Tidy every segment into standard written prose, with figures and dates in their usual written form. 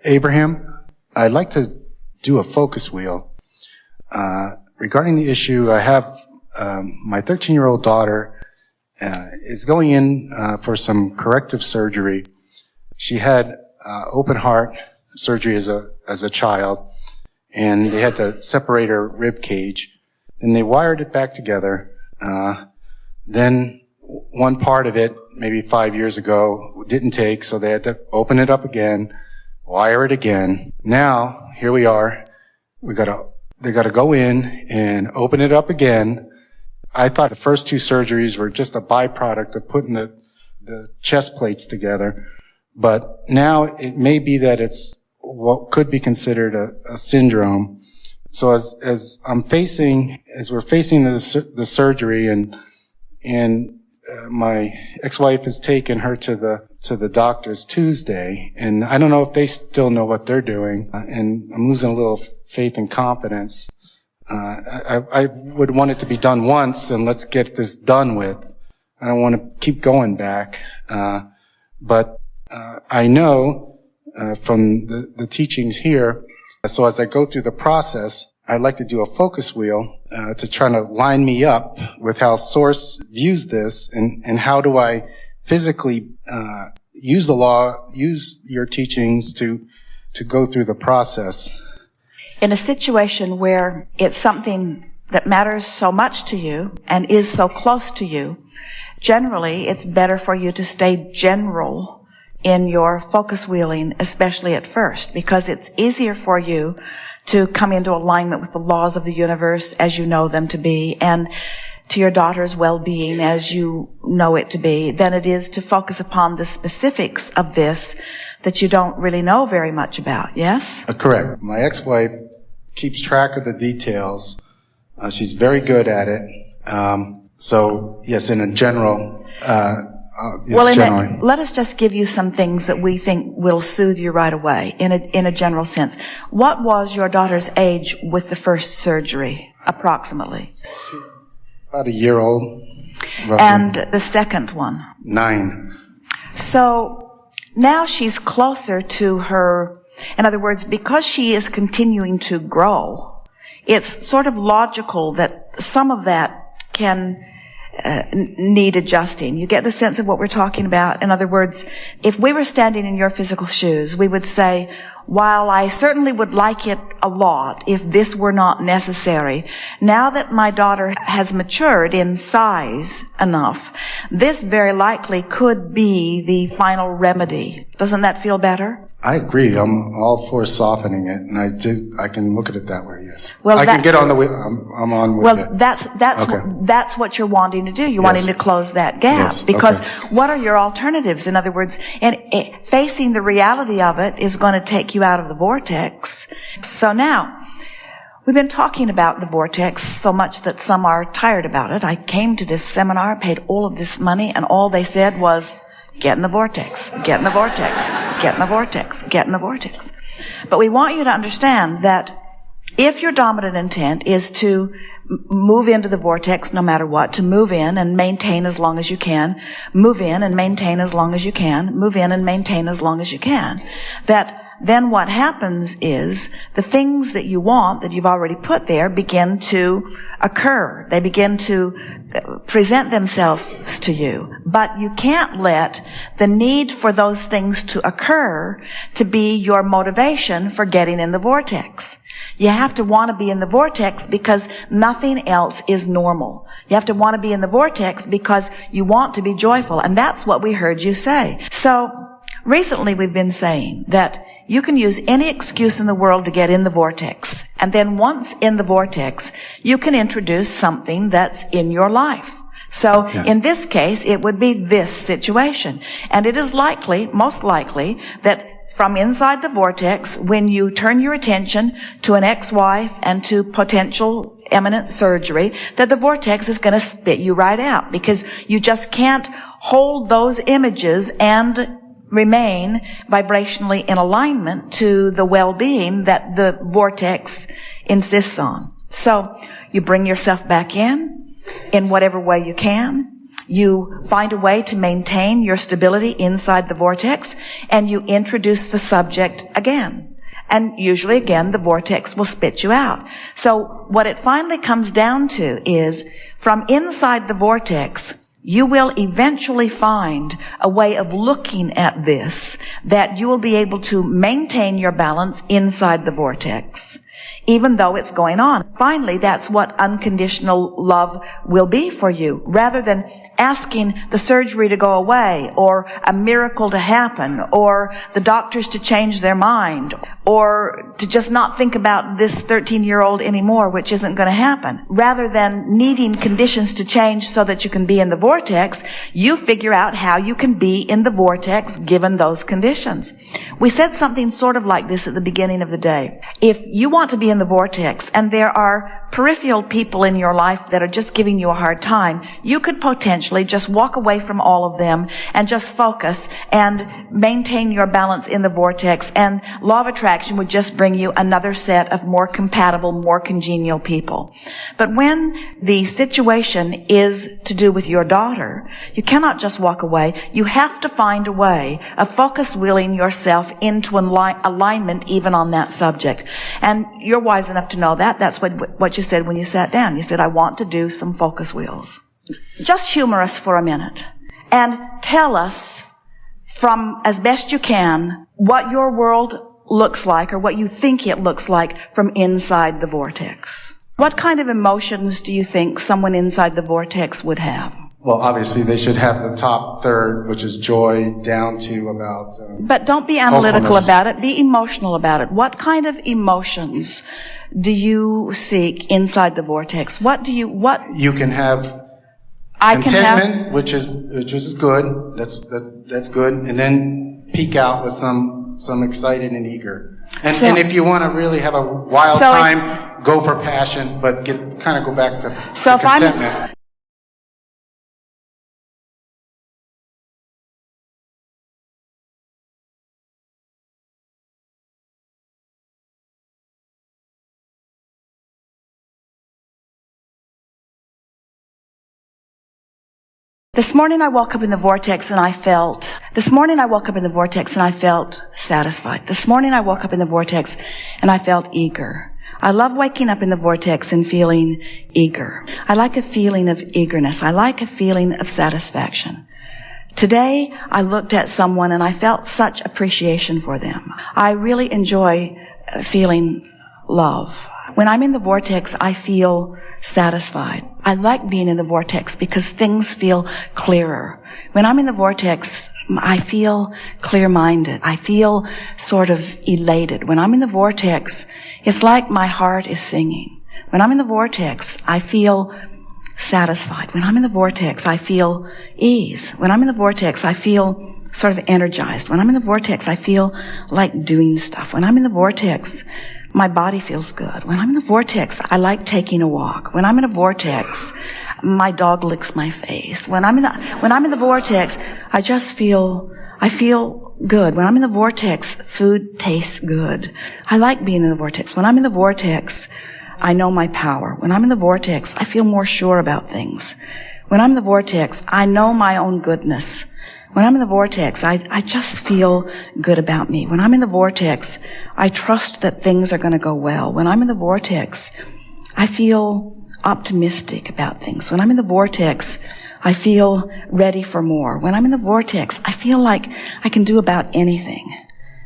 Abraham, I'd like to do a focus wheel. Regarding the issue, I have my 13-year-old daughter is going in for some corrective surgery. She had open heart surgery as a child, and they had to separate her rib cage. Then they wired it back together. Then one part of it, maybe 5 years ago, didn't take, so they had to open it up again, wire it again. Now, here we are. They gotta go in and open it up again. I thought the first two surgeries were just a byproduct of putting the chest plates together. But now it may be that it's what could be considered a syndrome. So as we're facing the surgery and my ex-wife has taken her to the doctors Tuesday, and I don't know if they still know what they're doing, and I'm losing a little faith and confidence. I would want it to be done once and let's get this done with. I don't want to keep going back. But I know from the teachings here, so as I go through the process, I'd like to do a focus wheel to try to line me up with how Source views this and how do I physically use the law, use your teachings to go through the process. In a situation where it's something that matters so much to you and is so close to you, generally it's better for you to stay general in your focus wheeling, especially at first, because it's easier for you to come into alignment with the laws of the universe as you know them to be and to your daughter's well-being as you know it to be than it is to focus upon the specifics of this that you don't really know very much about, yes? Correct. My ex-wife keeps track of the details. She's very good at it. So, yes, in a general, let us just give you some things that we think will soothe you right away in a general sense. What was your daughter's age with the first surgery, approximately? She's about a year old. Roughly. And the second one? 9. So now she's closer to her, in other words, because she is continuing to grow, it's sort of logical that some of that can need adjusting. You get the sense of what we're talking about? In other words, if we were standing in your physical shoes, we would say, while I certainly would like it a lot if this were not necessary, now that my daughter has matured in size enough, this very likely could be the final remedy. Doesn't that feel better? I agree. I'm all for softening it, and I can look at it that way, yes. Well, I can get on the wheel. I'm on with it. Well, that's what you're wanting to do. You're wanting to close that gap. Yes. Because okay. What are your alternatives? In other words, facing the reality of it is going to take you out of the vortex. So now, we've been talking about the vortex so much that some are tired about it. I came to this seminar, paid all of this money, and all they said was, get in the vortex, get in the vortex, get in the vortex, get in the vortex. But we want you to understand that if your dominant intent is to move into the vortex no matter what, to move in and maintain as long as you can, move in and maintain as long as you can, move in and maintain as long as you can, that then what happens is the things that you want that you've already put there begin to occur. They begin to present themselves to you. But you can't let the need for those things to occur to be your motivation for getting in the vortex. You have to want to be in the vortex because nothing else is normal. You have to want to be in the vortex because you want to be joyful. And that's what we heard you say. So recently we've been saying that you can use any excuse in the world to get in the vortex. And then once in the vortex, you can introduce something that's in your life. So in this case, it would be this situation. And it is likely, most likely, that from inside the vortex, when you turn your attention to an ex-wife and to potential imminent surgery, that the vortex is going to spit you right out because you just can't hold those images and remain vibrationally in alignment to the well-being that the vortex insists on. So you bring yourself back in whatever way you can. You find a way to maintain your stability inside the vortex, and you introduce the subject again. And usually again, the vortex will spit you out. So what it finally comes down to is, from inside the vortex, you will eventually find a way of looking at this that you will be able to maintain your balance inside the vortex, even though it's going on. Finally, that's what unconditional love will be for you. Rather than asking the surgery to go away, or a miracle to happen, or the doctors to change their mind, or to just not think about this 13-year-old anymore, which isn't going to happen. Rather than needing conditions to change so that you can be in the vortex, you figure out how you can be in the vortex given those conditions. We said something sort of like this at the beginning of the day. If you want to be in the vortex and there are peripheral people in your life that are just giving you a hard time, you could potentially just walk away from all of them and just focus and maintain your balance in the vortex, and law of attraction would just bring you another set of more compatible, more congenial people. But when the situation is to do with your daughter, you cannot just walk away. You have to find a way of focus wheeling yourself into alignment even on that subject. And you're wise enough to know that. That's what you said when you sat down. You said, I want to do some focus wheels. Just humor us for a minute and tell us, from as best you can, what your world looks like, or what you think it looks like from inside the vortex. What kind of emotions do you think someone inside the vortex would have? Well, obviously they should have the top third, which is joy, down to about But don't be analytical hopefulness. about it. Be emotional about it. What kind of emotions do you seek inside the vortex? You can have contentment, which is good. That's good. And then peak out with some excited and eager. And if you want to really have a wild time, go for passion, but kind of go back to contentment. This morning I woke up in the vortex and I felt satisfied. This morning I woke up in the vortex and I felt eager. I love waking up in the vortex and feeling eager. I like a feeling of eagerness. I like a feeling of satisfaction. Today I looked at someone and I felt such appreciation for them. I really enjoy feeling love. When I'm in the vortex, I feel satisfied. I like being in the vortex because things feel clearer. When I'm in the vortex, I feel clear-minded. I feel sort of elated. When I'm in the vortex, it's like my heart is singing. When I'm in the vortex, I feel satisfied. When I'm in the vortex, I feel ease. When I'm in the vortex, I feel sort of energized. When I'm in the vortex, I feel like doing stuff. When I'm in the vortex, my body feels good. When I'm in the vortex, I like taking a walk. When I'm in a vortex, my dog licks my face. When I'm in the vortex, I feel good. When I'm in the vortex, food tastes good. I like being in the vortex. When I'm in the vortex, I know my power. When I'm in the vortex, I feel more sure about things. When I'm in the vortex, I know my own goodness. When I'm in the vortex, I just feel good about me. When I'm in the vortex, I trust that things are going to go well. When I'm in the vortex, I feel optimistic about things. When I'm in the vortex, I feel ready for more. When I'm in the vortex, I feel like I can do about anything.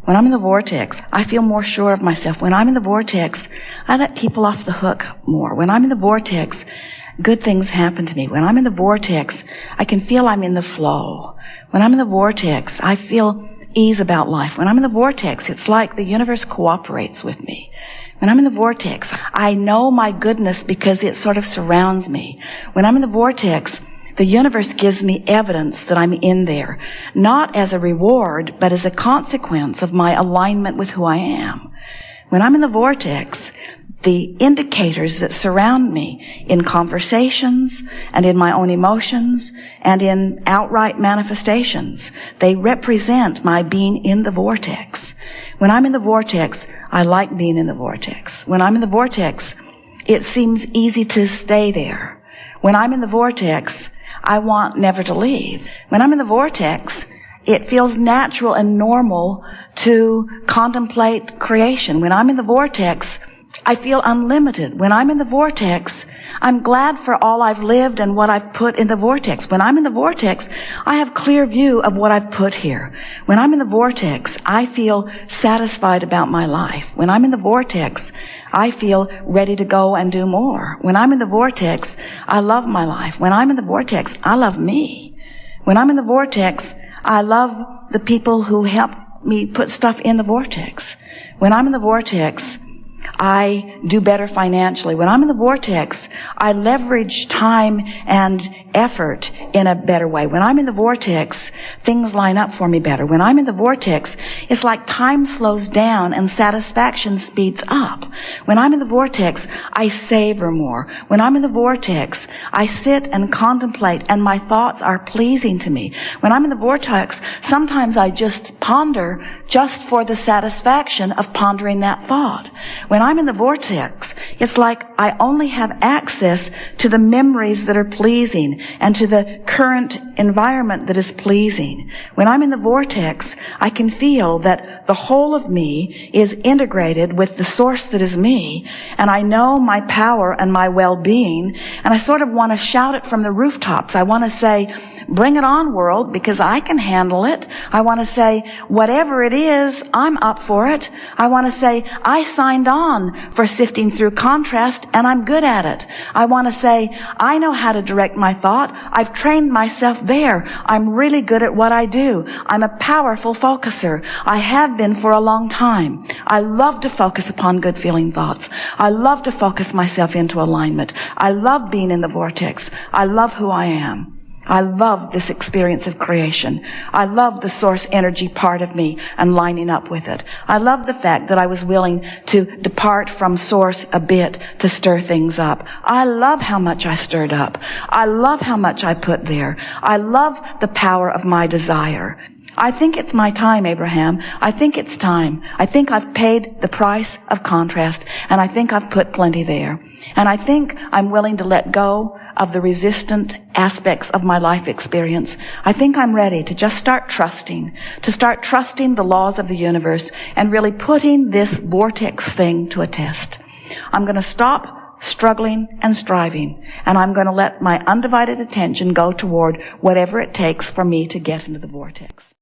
When I'm in the vortex, I feel more sure of myself. When I'm in the vortex, I let people off the hook more. When I'm in the vortex, good things happen to me. When I'm in the vortex, I can feel I'm in the flow. When I'm in the vortex, I feel ease about life. When I'm in the vortex, it's like the universe cooperates with me. When I'm in the vortex, I know my goodness because it sort of surrounds me. When I'm in the vortex, the universe gives me evidence that I'm in there, not as a reward, but as a consequence of my alignment with who I am. When I'm in the vortex, the indicators that surround me in conversations and in my own emotions and in outright manifestations, they represent my being in the vortex. When I'm in the vortex, I like being in the vortex. When I'm in the vortex, it seems easy to stay there. When I'm in the vortex, I want never to leave. When I'm in the vortex, it feels natural and normal to contemplate creation. When I'm in the vortex, I feel unlimited. When I'm in the vortex, I'm glad for all I've lived and what I've put in the vortex. When I'm in the vortex, I have clear view of what I've put here. When I'm in the vortex, I feel satisfied about my life. When I'm in the vortex, I feel ready to go and do more. When I'm in the vortex, I love my life. When I'm in the vortex, I love me. When I'm in the vortex, I love the people who help me put stuff in the vortex. When I'm in the vortex, I do better financially. When I'm in the vortex, I leverage time and effort in a better way. When I'm in the vortex, things line up for me better. When I'm in the vortex, it's like time slows down and satisfaction speeds up. When I'm in the vortex, I savor more. When I'm in the vortex, I sit and contemplate and my thoughts are pleasing to me. When I'm in the vortex, sometimes I just ponder just for the satisfaction of pondering that thought. When I'm in the vortex, it's like I only have access to the memories that are pleasing and to the current environment that is pleasing. When I'm in the vortex, I can feel that the whole of me is integrated with the source that is me, and I know my power and my well-being, and I sort of want to shout it from the rooftops. I want to say, bring it on, world, because I can handle it. I want to say, whatever it is, I'm up for it. I want to say, I signed on for sifting through contrast, and I'm good at it. I want to say, I know how to direct my thought. I've trained myself there. I'm really good at what I do. I'm a powerful focuser. I have been for a long time. I love to focus upon good feeling thoughts. I love to focus myself into alignment. I love being in the vortex. I love who I am. I love this experience of creation. I love the source energy part of me and lining up with it. I love the fact that I was willing to depart from source a bit to stir things up. I love how much I stirred up. I love how much I put there. I love the power of my desire. I think it's my time, Abraham. I think it's time. I think I've paid the price of contrast, and I think I've put plenty there. And I think I'm willing to let go of the resistant aspects of my life experience. I think I'm ready to just start trusting the laws of the universe and really putting this vortex thing to a test. I'm going to stop struggling and striving, and I'm going to let my undivided attention go toward whatever it takes for me to get into the vortex.